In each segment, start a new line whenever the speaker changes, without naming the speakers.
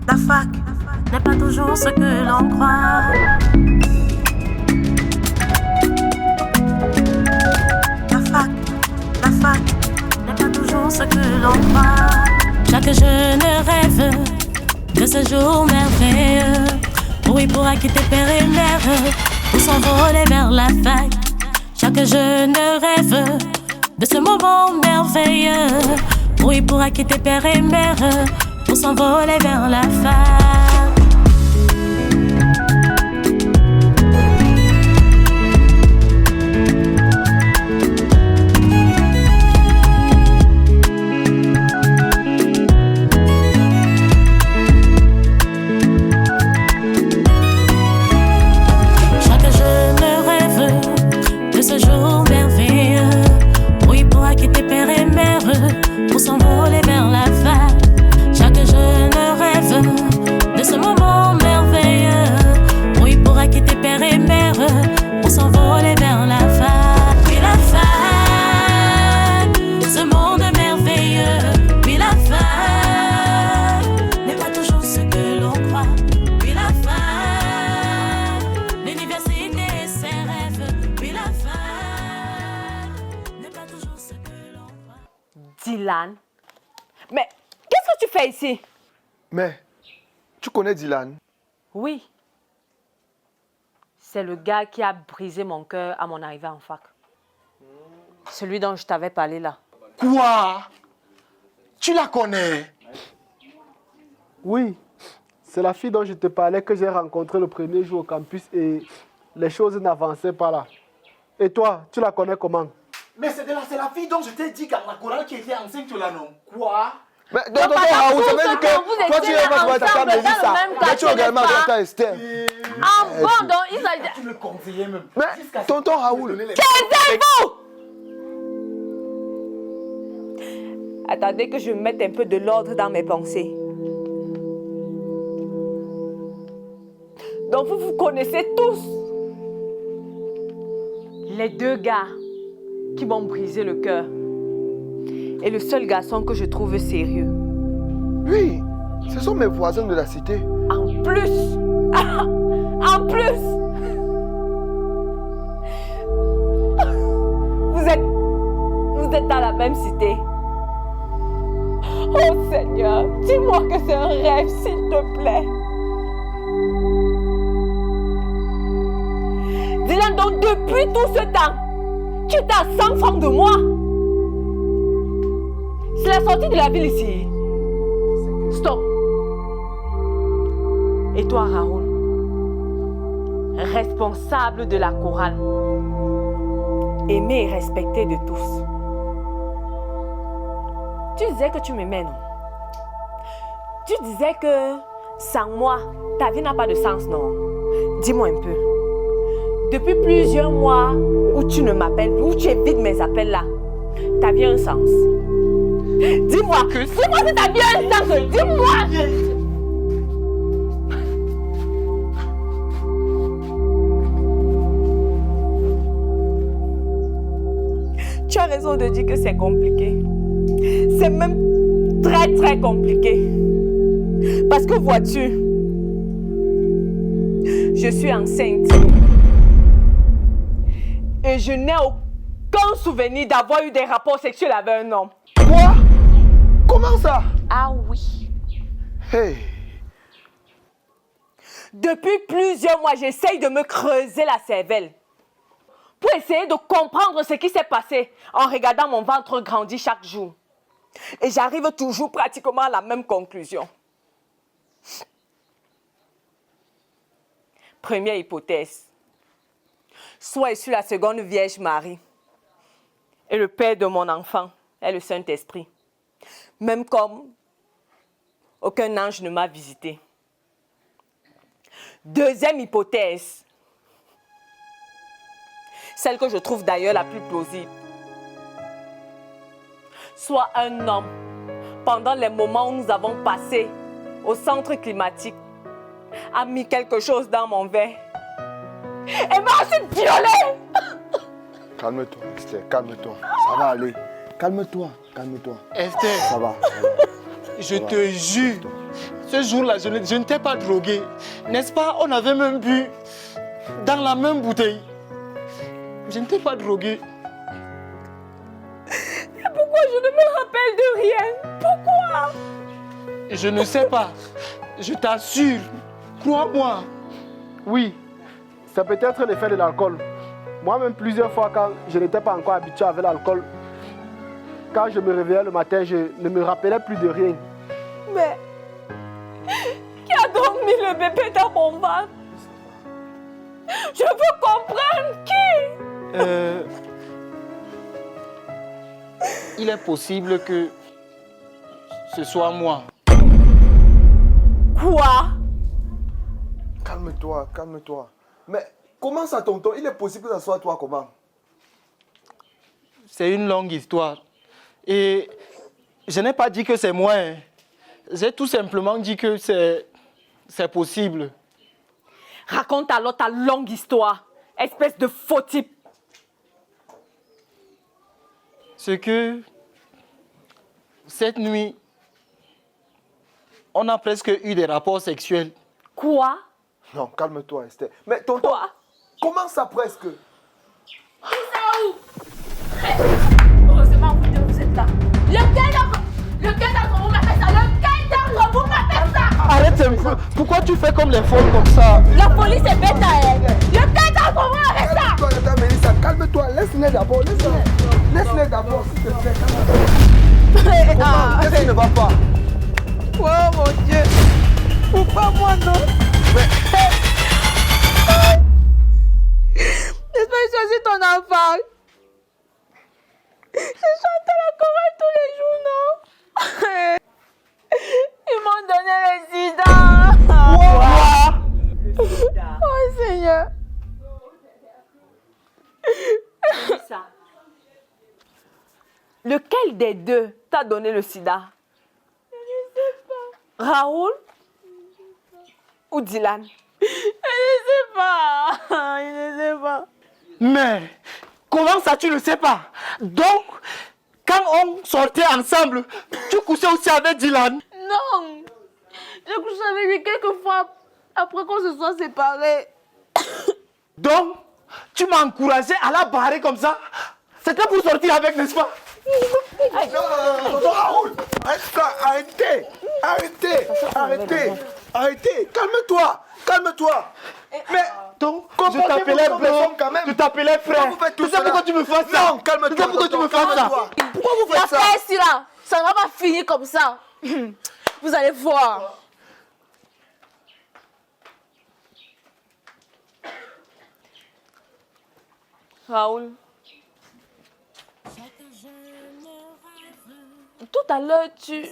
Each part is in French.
La fac n'est pas toujours ce que l'on croit. La fac n'est pas toujours ce que l'on croit. Chaque jeune rêve de ce jour merveilleux où il pourra quitter père et mère pour s'envoler vers la fac. Chaque jeune rêve de ce moment merveilleux où il pourra quitter père et mère pour s'envoler vers la fac. Chaque jeune rêve de ce jour merveilleux où il pourra quitter père et mère pour s'envoler vers la fac. Chaque jeune rêve de ce moment merveilleux où il pourra quitter père et mère pour s'envoler vers la fac. Puis la fac, ce monde merveilleux. Puis la fac n'est pas toujours ce que l'on croit. Puis la fac, l'université et ses rêves. Puis la fac n'est pas toujours ce que l'on croit.
Dylan, mais qu'est-ce que tu fais ici?
Mais, tu connais Dylan?
Oui. C'est le gars qui a brisé mon cœur à mon arrivée en fac. Celui dont je t'avais parlé là.
Quoi? Tu la connais?
Oui, c'est la fille dont je te parlais que j'ai rencontrée le premier jour au campus et les choses n'avançaient pas là. Et toi, tu la connais comment?
Mais c'est la fille dont je t'ai dit qu'à la chorale qui était enceinte là, non? Quoi?
Mais tonton Raoul, ça veut dire que toi tu es votre femme de dire ça. Mais tu es également dans Esther.
Ah bon, donc il s'agit...
Tu me conseillais même.
Mais tonton Raoul.
Taisez-vous! Attendez que je mette un peu de l'ordre dans mes pensées. Donc vous connaissez tous les deux gars qui m'ont brisé le cœur. Et le seul garçon que je trouve sérieux.
Oui, ce sont mes voisins de la cité.
En plus, en plus, vous êtes dans la même cité. Oh Seigneur, dis-moi que c'est un rêve, s'il te plaît. Dylan, donc depuis tout ce temps, tu étais à 100 francs de moi. C'est la sortie de la ville ici. Stop. Et toi, Raoul, responsable de la chorale, aimé et respecté de tous. Tu disais que tu m'aimais, non? Tu disais que sans moi, ta vie n'a pas de sens, non? Dis-moi un peu. Depuis plusieurs mois où tu ne m'appelles plus, où tu évites mes appels là, ta vie a un sens. Dis-moi si ta vie a un sens, dis-moi! Tu as raison de dire que c'est compliqué. C'est même très très compliqué. Parce que vois-tu, je suis enceinte. Et je n'ai aucun souvenir d'avoir eu des rapports sexuels avec un homme.
Quoi? Comment ça?
Ah oui.
Hey.
Depuis plusieurs mois, j'essaye de me creuser la cervelle pour essayer de comprendre ce qui s'est passé en regardant mon ventre grandir chaque jour. Et j'arrive toujours pratiquement à la même conclusion. Première hypothèse. Soit je suis la seconde Vierge Marie et le père de mon enfant est le Saint-Esprit. Même comme aucun ange ne m'a visité. Deuxième hypothèse, celle que je trouve d'ailleurs la plus plausible. Soit un homme, pendant les moments où nous avons passé au centre climatique, a mis quelque chose dans mon verre et m'a ensuite violée.
Calme-toi, Esther, calme-toi. Ça va aller. Calme-toi, calme-toi.
Esther,
Ça va.
je te jure, ce jour-là, je ne t'ai pas drogué. N'est-ce pas? On avait même bu dans la même bouteille. Je ne t'ai pas drogué.
Et pourquoi je ne me rappelle de rien? Pourquoi?
Je ne sais pas. Je t'assure. Crois-moi.
Oui, c'est peut-être l'effet de l'alcool. Moi-même, plusieurs fois, quand je n'étais pas encore habitué avec l'alcool, quand je me réveillais le matin, je ne me rappelais plus de rien.
Mais qui a donc mis le bébé dans mon ventre? Je veux comprendre qui?
Il est possible que ce soit moi.
Quoi?
Calme-toi, calme-toi. Mais comment ça, tonton? Il est possible que ça soit toi, comment?
C'est une longue histoire. Et je n'ai pas dit que c'est moi. Hein. J'ai tout simplement dit que c'est possible.
Raconte alors ta longue histoire, espèce de faux type.
C'est que cette nuit, on a presque eu des rapports sexuels.
Quoi?
Non, calme-toi, Esther. Mais tonton,
Quoi?
comment ça presque?
Heureusement, vous êtes là. Lequel d'entre vous m'a fait ça? Lequel d'entre vous m'a fait ça?
Arrête un peu. Pourquoi tu fais comme les folles comme ça?
La police est bête à elle. Lequel d'entre vous m'a fait ça?
Calme-toi, Madame Mélissa, calme-toi. Laisse-les d'abord, laisse-les d'abord, s'il te plaît, calme-toi. Comment? Qu'est-ce qui ne va pas?
Oh mon Dieu. Pourquoi moi non? N'est-ce pas que choisi ton enfant? Je chante à la chorale tous les jours, non? Ils m'ont donné le sida. Oh Seigneur. Ça. Lequel des deux t'a donné le sida? Je ne sais pas. Raoul ou Dylan? Je ne sais pas. Je ne sais pas.
Mais comment ça tu ne sais pas? Donc, quand on sortait ensemble, tu couchais aussi avec Dylan?
Non. J'ai couché avec lui quelques fois après qu'on se soit séparés.
Donc, tu m'as encouragé à la barrer comme ça? C'était pour sortir avec, n'est-ce pas?
Non, Raoul, arrêtez, calme-toi, calme-toi. Mais
Donc, je t'appelais bro, je t'appelais frère. C'est ça pourquoi tu me fais ça?
Non, calme-toi.
C'est ça pourquoi tu me fais ça?
Pourquoi vous faites ça? La paix, là, ça ne va pas finir comme ça. Vous allez voir. Raoul. Tout à l'heure, tu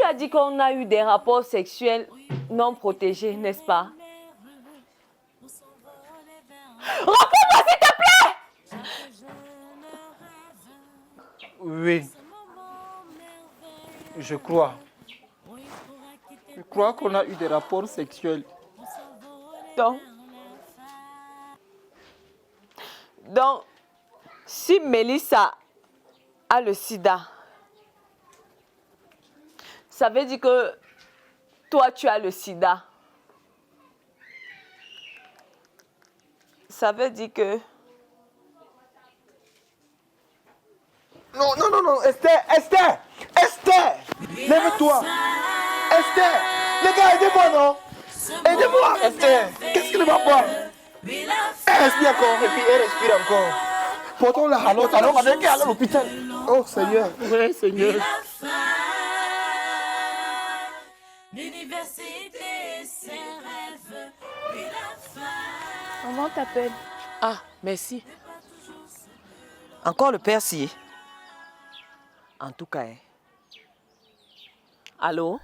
as dit qu'on a eu des rapports sexuels non protégés, n'est-ce pas? Réponds-moi, s'il te plaît!
Oui. Je crois. Je crois qu'on a eu des rapports sexuels.
Donc, si Mélissa a le sida, ça veut dire que toi, tu as le sida. Ça veut dire que...
Non, Esther, lève-toi. Esther, les gars, aidez-moi, non? Aidez-moi, Esther, qu'est-ce qui ne va pas? Elle respire encore, et puis elle respire encore. Portons-la, allons avec elle à l'hôpital. Oh Seigneur.
Oui, Seigneur.
Comment t'appelles?
Ah, merci. Encore le persil. En tout cas. Allô?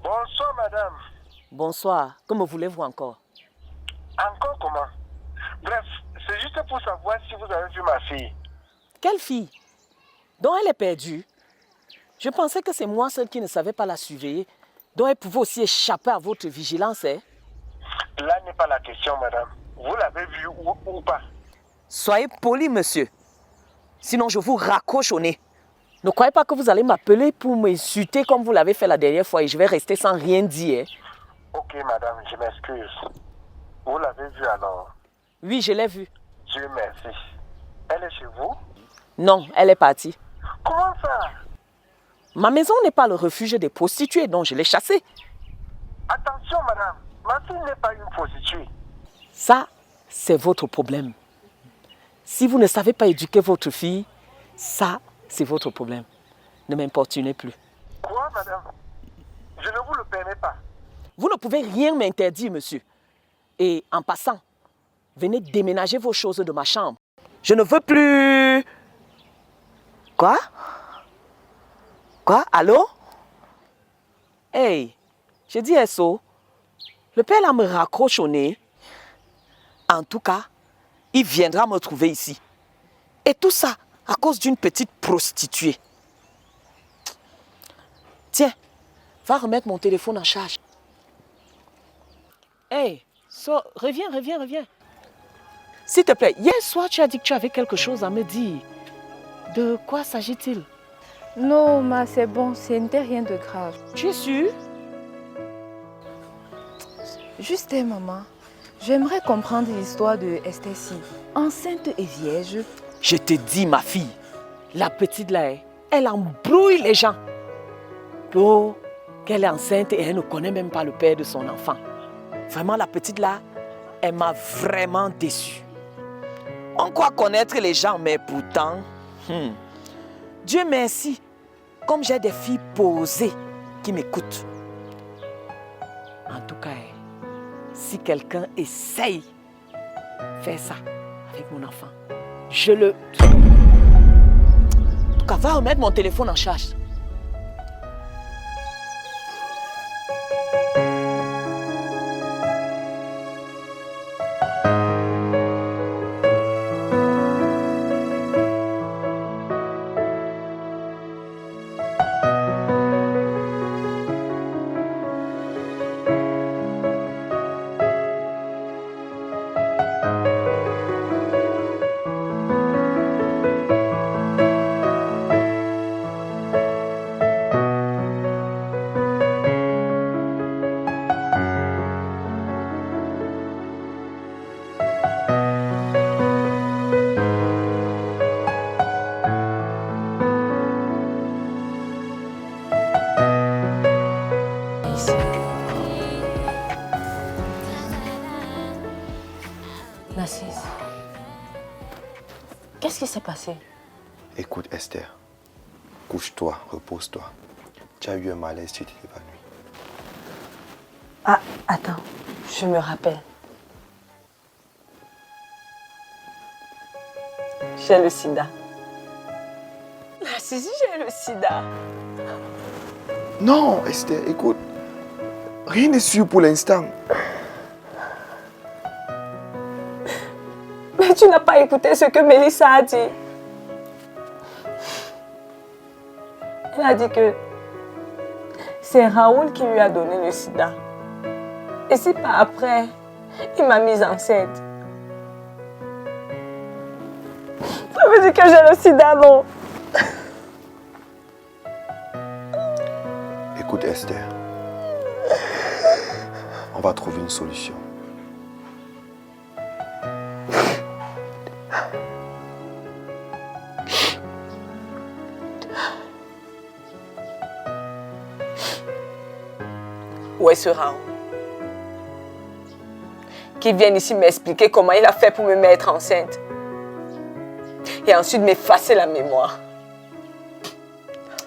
Bonsoir, madame.
Bonsoir. Que me voulez-vous encore?
Encore comment? Bref, c'est juste pour savoir si vous avez vu ma fille.
Quelle fille? Dont elle est perdue. Je pensais que c'est moi seule qui ne savais pas la surveiller, dont elle pouvait aussi échapper à votre vigilance. Hein?
Là n'est pas la question, madame. Vous l'avez vue ou pas?
Soyez poli, monsieur. Sinon, je vous raccroche au nez. Ne croyez pas que vous allez m'appeler pour m'insulter comme vous l'avez fait la dernière fois et je vais rester sans rien dire.
Ok, madame, je m'excuse. Vous l'avez vue alors?
Oui, je l'ai vue.
Dieu merci. Elle est chez vous?
Non, elle est partie.
Comment ça?
Ma maison n'est pas le refuge des prostituées, donc je l'ai chassée.
Attention, madame. Ma fille n'est pas une prostituée.
Ça, c'est votre problème. Si vous ne savez pas éduquer votre fille, ça, c'est votre problème. Ne m'importunez plus.
Quoi, madame? Je ne vous le permets pas.
Vous ne pouvez rien m'interdire, monsieur. Et en passant, venez déménager vos choses de ma chambre. Je ne veux plus... Quoi? Quoi? Allô? Hey, j'ai dit SO. Le père là me raccroche au nez. En tout cas, il viendra me trouver ici. Et tout ça à cause d'une petite prostituée. Tiens, va remettre mon téléphone en charge. Hey, reviens. S'il te plaît, hier soir, tu as dit que tu avais quelque chose à me dire. De quoi s'agit-il?
Non, ma, c'est bon, ce n'était rien de grave.
Tu es sûre?
Juste, maman, j'aimerais comprendre l'histoire de Esther-ci, enceinte et vierge.
Je te dis, ma fille, la petite là, elle embrouille les gens. Oh, qu'elle est enceinte et elle ne connaît même pas le père de son enfant. Vraiment, la petite là, elle m'a vraiment déçue. On croit connaître les gens, mais pourtant, Dieu merci, comme j'ai des filles posées qui m'écoutent. En tout cas, si quelqu'un essaye de faire ça avec mon enfant, je le... En tout cas, va remettre mon téléphone en charge.
Narcisse, qu'est-ce qui s'est passé?
Écoute, Esther, couche-toi, repose-toi. Tu as eu un malaise, tu t'es évanouie.
Ah, attends, je me rappelle. J'ai le sida. Narcisse, j'ai le sida.
Non, Esther, écoute. Rien n'est sûr pour l'instant.
Mais tu n'as pas écouté ce que Mélissa a dit. Elle a dit que c'est Raoul qui lui a donné le sida. Et si pas après, il m'a mise enceinte. Ça veut dire que j'ai le sida, non?
Écoute, Esther. On va trouver une solution.
Où est ce Raoul? Qu'il vienne ici m'expliquer comment il a fait pour me mettre enceinte. Et ensuite m'effacer la mémoire.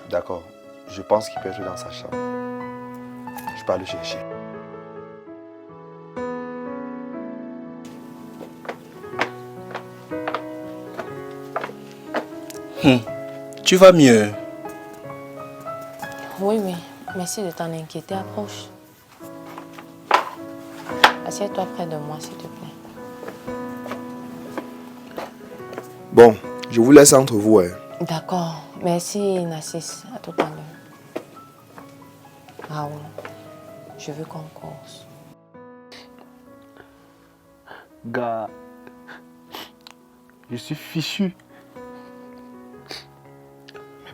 D'accord. Je pense qu'il peut être dans sa chambre. Je peux aller le chercher.
Tu vas mieux?
Oui. Merci de t'en inquiéter. Approche. Assieds-toi près de moi, s'il te plaît.
Bon, je vous laisse entre vous.
D'accord. Merci, Narcisse. À tout à l'heure. Raoul, je veux qu'on cause.
Gars, je suis fichu.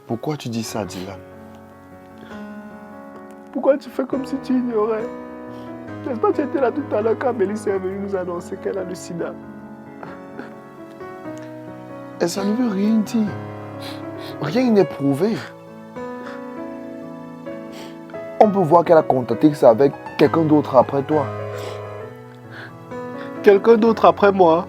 Pourquoi tu dis ça, Dylan?
Pourquoi tu fais comme si tu ignorais? N'est-ce pas, tu étais là tout à l'heure quand Mélissa est venue nous annoncer qu'elle a le sida?
Et ça ne veut rien dire. Rien n'est prouvé. On peut voir qu'elle a contacté ça avec quelqu'un d'autre après toi.
Quelqu'un d'autre après moi?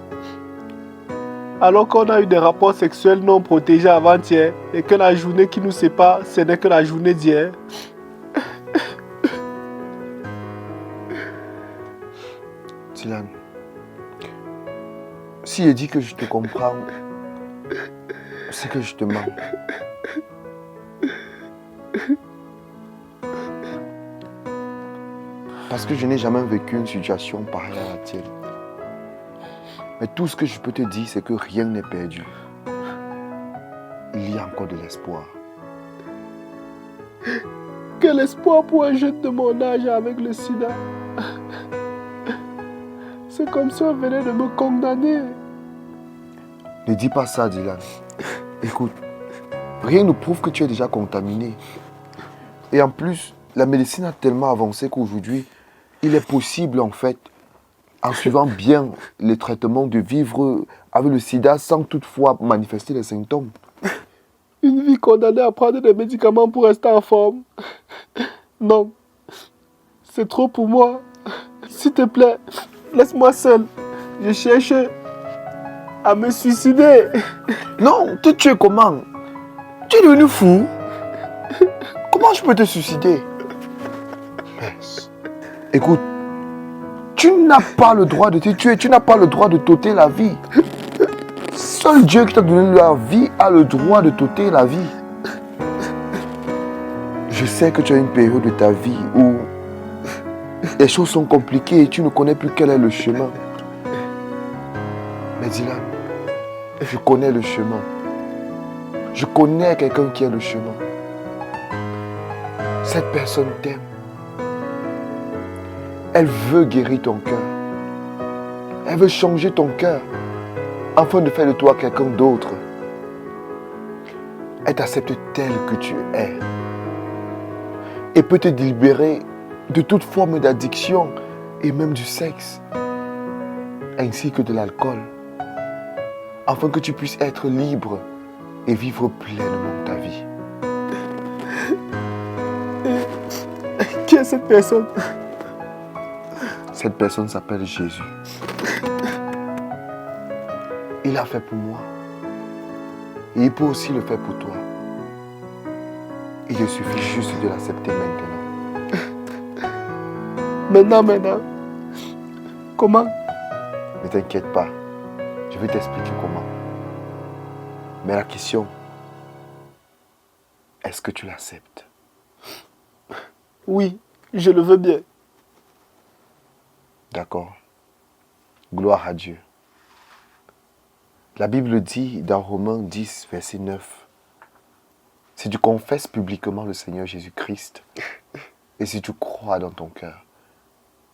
Alors qu'on a eu des rapports sexuels non protégés avant-hier et que la journée qui nous sépare, ce n'est que la journée d'hier.
Dylan, si je dis que je te comprends, c'est que je te mens. Parce que je n'ai jamais vécu une situation pareille à la tienne. Mais tout ce que je peux te dire, c'est que rien n'est perdu. Il y a encore de l'espoir.
Quel espoir pour un jeune de mon âge avec le sida? C'est comme si on venait de me condamner.
Ne dis pas ça, Dylan. Écoute, rien ne prouve que tu es déjà contaminé. Et en plus, la médecine a tellement avancé qu'aujourd'hui, il est possible en fait, en suivant bien les traitements, de vivre avec le sida sans toutefois manifester les symptômes.
Une vie condamnée à prendre des médicaments pour rester en forme. Non, c'est trop pour moi. S'il te plaît, laisse-moi seul. Je cherche à me suicider.
Non, te tuer comment? Tu es devenu fou? Comment je peux te suicider? Écoute, tu n'as pas le droit de te tuer, tu n'as pas le droit de t'ôter la vie. Seul Dieu qui t'a donné la vie a le droit de t'ôter la vie. Je sais que tu as une période de ta vie où les choses sont compliquées et tu ne connais plus quel est le chemin. Mais Dylan, je connais le chemin. Je connais quelqu'un qui a le chemin. Cette personne t'aime. Elle veut guérir ton cœur. Elle veut changer ton cœur afin de faire de toi quelqu'un d'autre. Elle t'accepte tel que tu es. Et peut te libérer de toute forme d'addiction et même du sexe, ainsi que de l'alcool, afin que tu puisses être libre et vivre pleinement ta vie.
Qui est cette personne?
Cette personne s'appelle Jésus. Il l'a fait pour moi. Et il peut aussi le faire pour toi. Il te suffit juste de l'accepter maintenant.
Maintenant. Comment?
Ne t'inquiète pas. Je vais t'expliquer comment. Mais la question, est-ce que tu l'acceptes?
Oui, je le veux bien.
D'accord. Gloire à Dieu. La Bible dit dans Romains 10, verset 9, si tu confesses publiquement le Seigneur Jésus-Christ et si tu crois dans ton cœur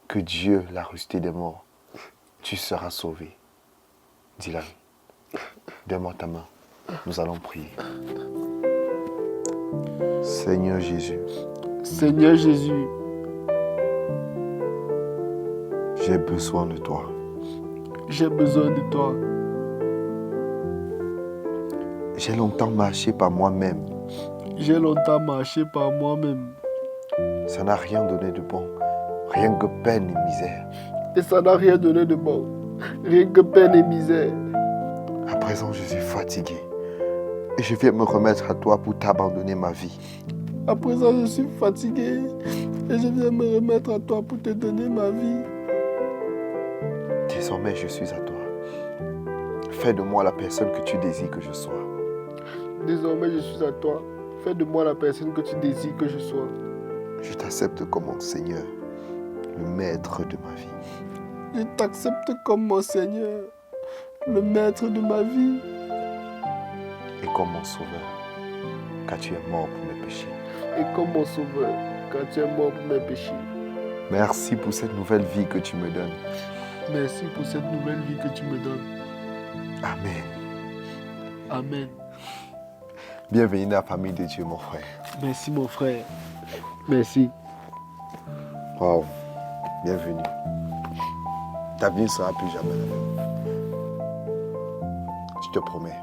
que Dieu l'a ressuscité des morts, tu seras sauvé. Dylan, donne-moi ta main. Nous allons prier. Seigneur Jésus.
Seigneur Jésus.
J'ai besoin de toi.
J'ai besoin de toi.
J'ai longtemps marché par moi-même.
J'ai longtemps marché par moi-même.
Ça n'a rien donné de bon. Rien que peine et misère.
Et ça n'a rien donné de bon. Rien que peine et misère.
À présent, je suis fatigué. Et je viens me remettre à toi pour t'abandonner ma vie.
À présent, je suis fatigué. Et je viens me remettre à toi pour te donner ma vie.
Désormais, je suis à toi. Fais de moi la personne que tu désires que je sois.
Désormais, je suis à toi. Fais de moi la personne que tu désires que je sois.
Je t'accepte comme mon Seigneur, le maître de ma vie.
Je t'accepte comme mon Seigneur, le maître de ma vie.
Et comme mon sauveur, car tu es mort pour mes péchés.
Et comme mon sauveur, car tu es mort pour mes péchés.
Merci pour cette nouvelle vie que tu me donnes.
Merci pour cette nouvelle vie que tu me donnes.
Amen.
Amen.
Bienvenue dans la famille de Dieu, mon frère.
Merci, mon frère. Merci.
Wow, bienvenue. Ta vie ne sera plus jamais la même. Je te promets.